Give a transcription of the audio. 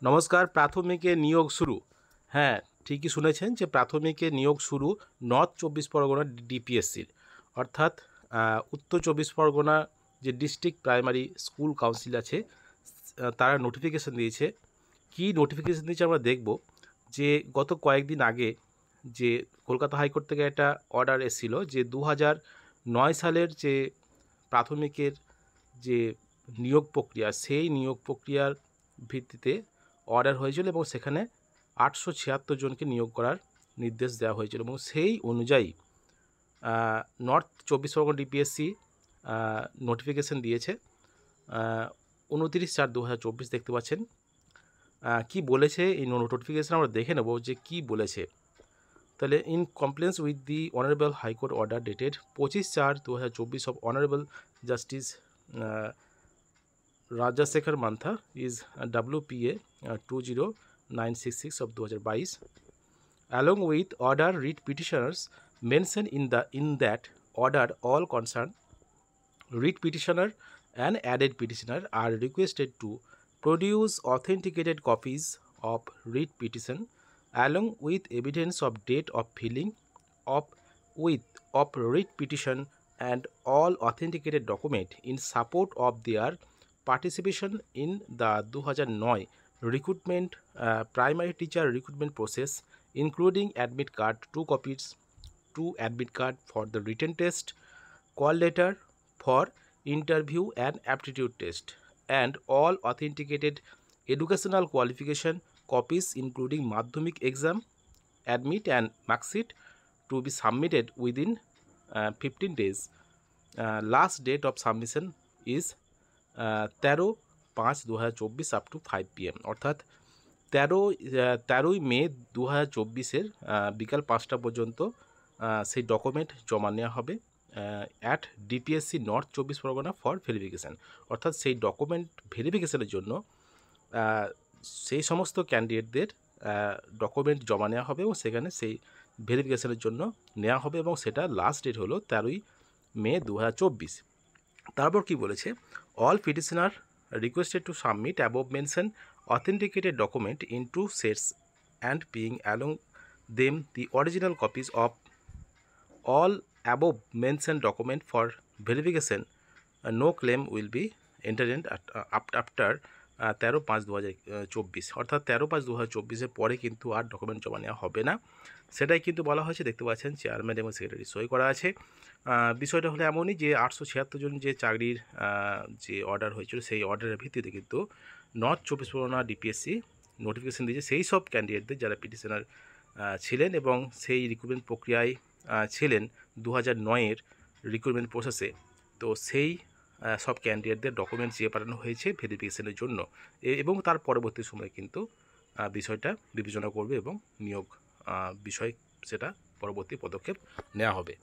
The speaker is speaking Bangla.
নমস্কার। প্রাথমিকে নিয়োগ শুরু। হ্যাঁ, ঠিকই শুনেছেন যে প্রাথমিকে নিয়োগ শুরু নর্থ 24 পরগনা ডিপিএসসির, অর্থাৎ উত্তর 24 পরগনা যে ডিস্ট্রিক্ট প্রাইমারি স্কুল কাউন্সিল আছে, তারা নোটিফিকেশান দিয়েছে। কি নোটিফিকেশান দিয়েছে আমরা দেখব। যে গত কয়েকদিন আগে যে কলকাতা হাইকোর্ট থেকে একটা অর্ডার এসেছিল যে 2009 সালের যে প্রাথমিকের যে নিয়োগ প্রক্রিয়া, সেই নিয়োগ প্রক্রিয়ার ভিত্তিতে অর্ডার হয়েছিল এবং সেখানে 876 জনকে নিয়োগ করার নির্দেশ দেওয়া হয়েছিল এবং সেই অনুযায়ী নর্থ 24 পরগনা ডিপিএসসি নোটিফিকেশান দিয়েছে 29/4/2024 দেখতে পাচ্ছেন। কি বলেছে এই নোটিফিকেশান আমরা দেখে নেব যে কি বলেছে। তাহলে in compliance with the honourable high court order dated 25/4/2024 of honourable justice Rajasekhar Mantha is WPA 20966 of 2022, along with order writ petitioners mentioned in that order. All concerned writ petitioner and added petitioner are requested to produce authenticated copies of writ petition along with evidence of date of filing of writ petition and all authenticated document in support of their participation in the 2009 recruitment primary teacher recruitment process, including admit card, 2 copies, 2 admit card for the written test, call letter for interview and aptitude test, and all authenticated educational qualification copies including madhyamik exam, admit and marksheet to be submitted within 15 days. Last date of submission is 13/5/2024 up to 5 PM, অর্থাৎ 13ই মে 2024 বিকাল 5টা পর্যন্ত সেই ডকুমেন্ট জমা নেওয়া হবে at DPSC north 24 Pargana for verification. অর্থাৎ সেই ডকুমেন্ট ভেরিফিকেশানের জন্য সেই সমস্ত ক্যান্ডিডেটদের ডকুমেন্ট জমা নেওয়া হবে এবং সেখানে সেই ভেরিফিকেশানের জন্য নেওয়া হবে এবং সেটা লাস্ট ডেট হলো 13ই মে 2024। তারপর কি বলেছে, all petitioner requested to submit above mention authenticated document in 2 sets and being along them the original copies of all above mentioned document for verification. No claim will be entertained after 13/5/2024, অর্থাৎ 13/5/2024 পরে কিন্তু আর ডকুমেন্ট জমা নেওয়া হবে না, সেটাই কিন্তু বলা হয়েছে। দেখতে পাচ্ছেন চেয়ারম্যান এবং সেক্রেটারি সই করা আছে। বিষয়টা হলো এমনই যে 876 জন যে চাকরির যে অর্ডার হয়েছিল সেই অর্ডারের ভিত্তিতে কিন্তু নর্থ 24 পরগনা ডিপিএসসি নোটিফিকেশান দিয়েছে সেই সব ক্যান্ডিডেটদের যারা পিটিশনার ছিলেন এবং সেই রিক্রুটমেন্ট প্রক্রিয়ায় ছিলেন 2009-এর রিক্রুটমেন্ট প্রসেসে। তো সেই সব ক্যান্ডিডেটদের ডকুমেন্ট চেয়ে পাঠানো হয়েছে ভেরিফিকেশানের জন্য এবং তার পরবর্তী সময়ে কিন্তু বিষয়টা বিবেচনা করবে এবং নিয়োগ বিষয় সেটা পরবর্তী পদক্ষেপ নেওয়া হবে।